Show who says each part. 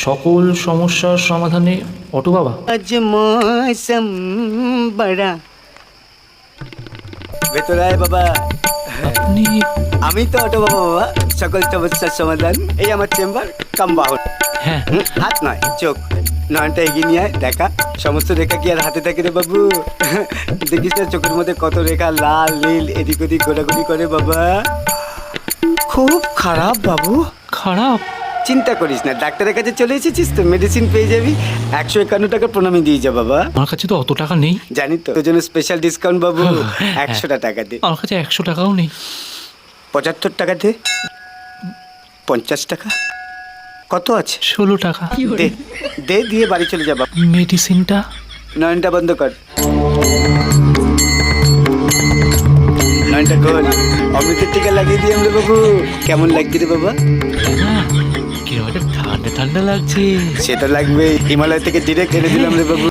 Speaker 1: সকল সমস্যার সমাধানে অটো বাবা।
Speaker 2: আজ মৌসুম বড়া। ভেতরে আয় বাবা।
Speaker 1: আপনি?
Speaker 2: আমি তো অটো বাবা বাবা, সকল সমস্যার সমাধান। এই আমার চেম্বার কাম বাহন।
Speaker 1: হ্যাঁ।
Speaker 2: হাত নয়, চোখ। নয়নটা এগিয়ে নিয়ে আয়, দেখা। সমস্ত রেখা কি আর হাতে থাকে রে বাবু? দেখিস না চোখের মধ্যে কত রেখা লাল নীল এদিক ওদিক ঘোরাঘুরি করে বাবা। খুব খারাপ বাবু।
Speaker 1: খারাপ?
Speaker 2: চিন্তা করিস না, ডাক্তারের কাছে চলে এসেছিস তো, মেডিসিন পেয়ে যাবি। 151 টাকা প্রণামী দিয়ে যা বাবা।
Speaker 1: আমার কাছে তো অত টাকা নেই।
Speaker 2: জানি তো, তোর জন্য স্পেশাল ডিসকাউন্ট বাবু। 100 টাকা দে।
Speaker 1: আমার কাছে 100 টাকাও নেই।
Speaker 2: 75 টাকা দে। 50 টাকা। কত আছে?
Speaker 1: 16 টাকা।
Speaker 2: দে দে, দিয়ে বাড়ি চলে যাবা।
Speaker 1: মেডিসিনটা?
Speaker 2: নয়নটা বন্ধ কর। নয়নটা খোল। অমৃতের টিকা লাগিয়ে দিই আমরা বাবু। কেমন লাগছে রে বাবা?
Speaker 1: কিরকম একটা ঠান্ডা ঠান্ডা লাগছে।
Speaker 2: সে তো লাগবেই, হিমালয় থেকে ডিরেক্ট এনে দিলাম রে বাবু।